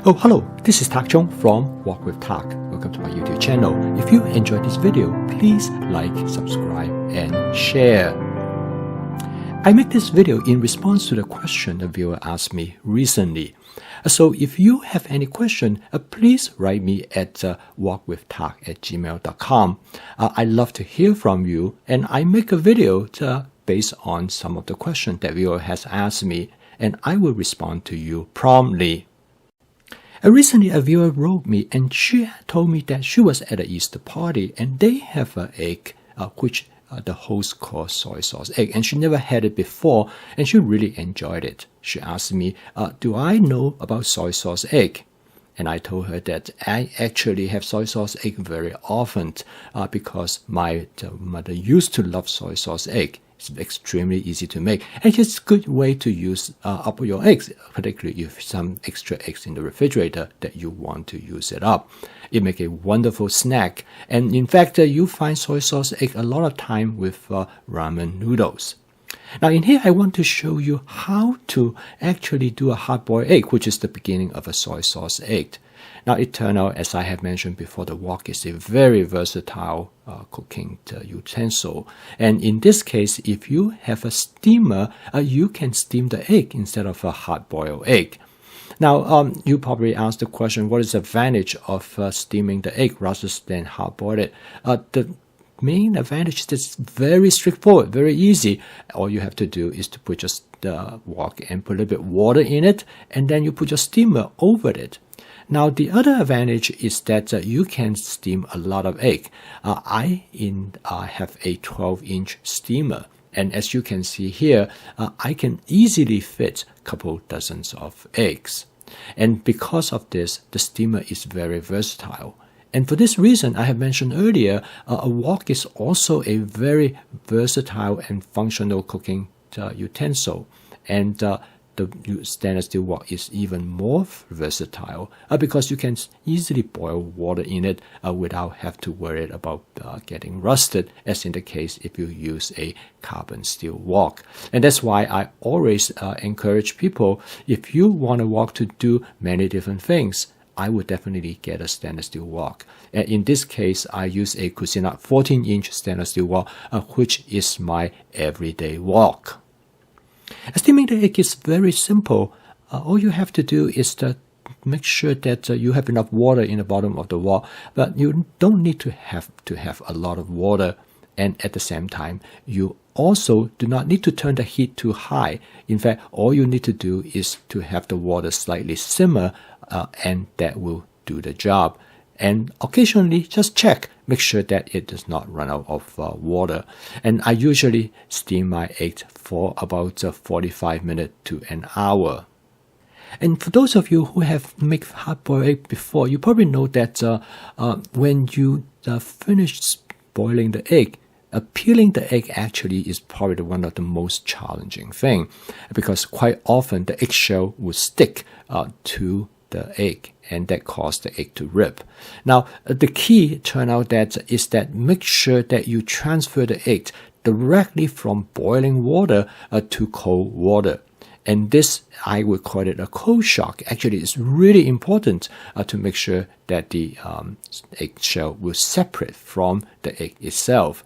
Oh, hello, this is Tak Chung from Walk with Tak. Welcome to my YouTube channel. If you enjoyed this video, please like, subscribe, and share. I make this video in response to the question a viewer asked me recently. So if you have any question, please write me at walkwithtak@gmail.com. I love to hear from you, and I make a video based on some of the questions that viewer has asked me, and I will respond to you promptly. Recently, a viewer wrote me and she told me that she was at an Easter party and they have an egg which the host calls soy sauce egg, and she never had it before and she really enjoyed it. She asked me, do I know about soy sauce egg? And I told her that I actually have soy sauce egg very often because my mother used to love soy sauce egg. It's extremely easy to make, and it's a good way to use up your eggs, particularly if you have some extra eggs in the refrigerator that you want to use it up. It makes a wonderful snack, and in fact, you find soy sauce egg a lot of time with ramen noodles. Now in here, I want to show you how to actually do a hard-boiled egg, which is the beginning of a soy sauce egg. Now it turned out, as I have mentioned before, the wok is a very versatile cooking utensil. And in this case, if you have a steamer, you can steam the egg instead of a hard-boiled egg. Now, you probably asked the question, what is the advantage of steaming the egg rather than hard-boiled it? The main advantage is it's very straightforward, very easy. All you have to do is to put just the wok and put a little bit of water in it, and then you put your steamer over it. Now, the other advantage is that you can steam a lot of egg. I have a 12-inch steamer, and as you can see here, I can easily fit a couple dozens of eggs. And because of this, the steamer is very versatile. And for this reason, I have mentioned earlier, a wok is also a very versatile and functional cooking utensil. And the stainless steel wok is even more versatile because you can easily boil water in it without having to worry about getting rusted, as in the case if you use a carbon steel wok. And that's why I always encourage people, if you want a wok to do many different things, I would definitely get a stainless steel wok. And in this case, I use a Cuisinart 14-inch stainless steel wok, which is my everyday wok. Steaming the egg is very simple. All you have to do is to make sure that you have enough water in the bottom of the wok, but you don't need to have a lot of water. And at the same time, you also do not need to turn the heat too high. In fact, all you need to do is to have the water slightly simmer, and that will do the job. And occasionally, just check, make sure that it does not run out of water. And I usually steam my egg for about 45 minutes to an hour. And for those of you who have made hard-boiled egg before, you probably know that when you finish boiling the egg, peeling the egg actually is probably one of the most challenging thing, because quite often the eggshell will stick to the egg, and that causes the egg to rip. Now, the key turn out that is that make sure that you transfer the egg directly from boiling water to cold water. And this, I would call it a cold shock. Actually, it's really important to make sure that the eggshell will separate from the egg itself.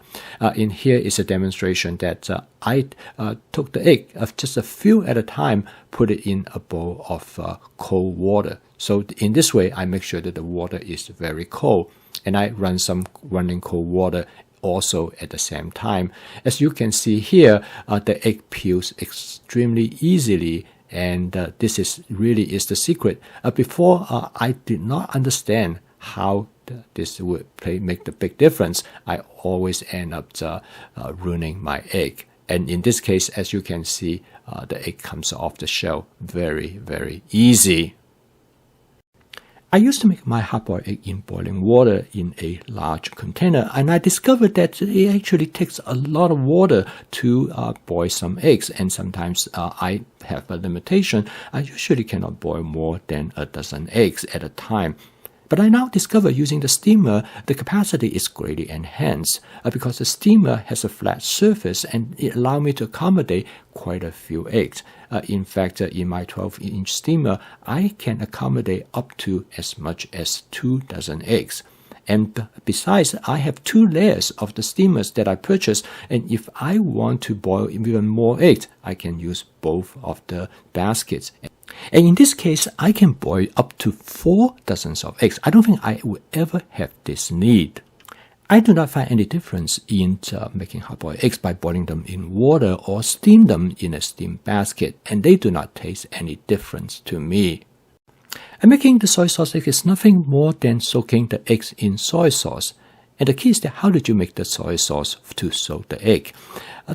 In here is a demonstration that I took the egg just a few at a time, put it in a bowl of cold water. So in this way, I make sure that the water is very cold, and I run some running cold water also at the same time. As you can see here, the egg peels extremely easily, and this is really the secret. Before, I did not understand how this would make the big difference. I always end up ruining my egg. And in this case, as you can see, the egg comes off the shell very, very easy. I used to make my hard-boiled egg in boiling water in a large container, and I discovered that it actually takes a lot of water to boil some eggs, and sometimes I have a limitation. I usually cannot boil more than a dozen eggs at a time. But I now discover using the steamer, the capacity is greatly enhanced because the steamer has a flat surface and it allows me to accommodate quite a few eggs. In fact, in my 12-inch steamer, I can accommodate up to as much as 2 dozen eggs. And besides, I have 2 layers of the steamers that I purchased, and if I want to boil even more eggs, I can use both of the baskets. And in this case, I can boil up to 4 dozens of eggs. I don't think I will ever have this need. I do not find any difference in making hard-boiled eggs by boiling them in water or steam them in a steam basket, and they do not taste any difference to me. And making the soy sauce egg is nothing more than soaking the eggs in soy sauce. And the key is that how did you make the soy sauce to soak the egg?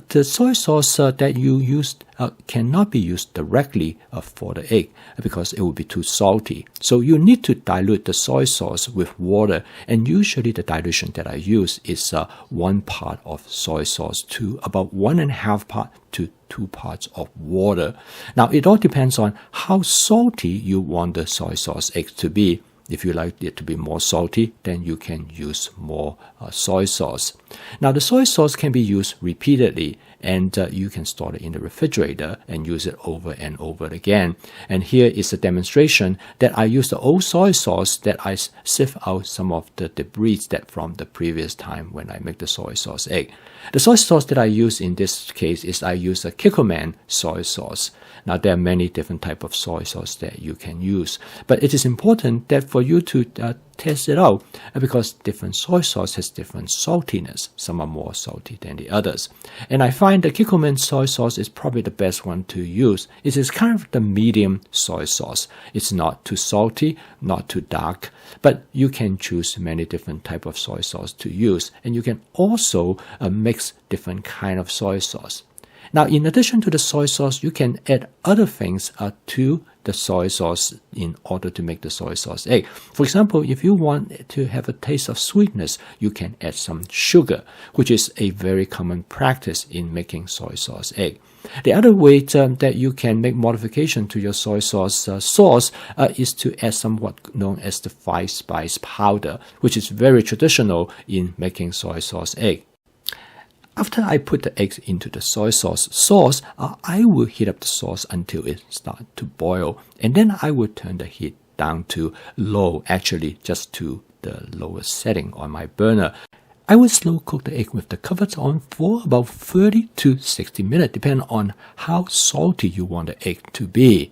The soy sauce that you used cannot be used directly for the egg because it will be too salty. So you need to dilute the soy sauce with water, and usually the dilution that I use is 1 part of soy sauce to about 1.5 part to 2 parts of water. Now it all depends on how salty you want the soy sauce egg to be. If you like it to be more salty, then you can use more soy sauce. Now the soy sauce can be used repeatedly, and you can store it in the refrigerator and use it over and over again. And here is a demonstration that I use the old soy sauce that I sieve out some of the debris that from the previous time when I make the soy sauce egg. The soy sauce that I use in this case is I use a Kikkoman soy sauce. Now there are many different types of soy sauce that you can use, but it is important that for you to test it out because different soy sauce has different saltiness. Some are more salty than the others. And I find the Kikkoman soy sauce is probably the best one to use. It is kind of the medium soy sauce. It's not too salty, not too dark, but you can choose many different types of soy sauce to use, and you can also mix different kind of soy sauce. Now, in addition to the soy sauce, you can add other things to the soy sauce in order to make the soy sauce egg. For example, if you want to have a taste of sweetness, you can add some sugar, which is a very common practice in making soy sauce egg. The other way that you can make modification to your soy sauce is to add somewhat known as the 5-spice powder, which is very traditional in making soy sauce egg. After I put the eggs into the soy sauce, I will heat up the sauce until it starts to boil, and then I will turn the heat down to low, actually just to the lowest setting on my burner. I will slow cook the egg with the covers on for about 30 to 60 minutes, depending on how salty you want the egg to be.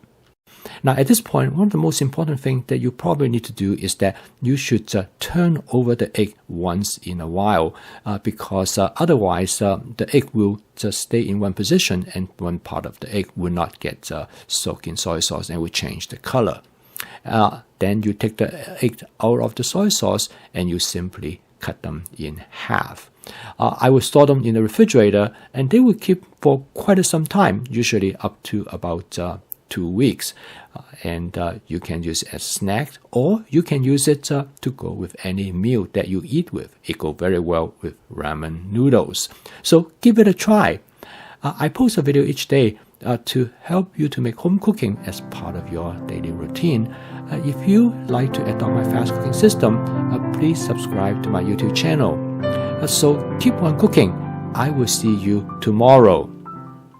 Now at this point, one of the most important things that you probably need to do is that you should turn over the egg once in a while because otherwise the egg will just stay in one position and one part of the egg will not get soaked in soy sauce and will change the color. Then you take the egg out of the soy sauce and you simply cut them in half. I will store them in the refrigerator and they will keep for quite some time, usually up to about 2 weeks, and you can use it as a snack, or you can use it to go with any meal that you eat with. It goes very well with ramen noodles. So give it a try. I post a video each day to help you to make home cooking as part of your daily routine. If you like to adopt my fast cooking system, please subscribe to my YouTube channel. So keep on cooking. I will see you tomorrow.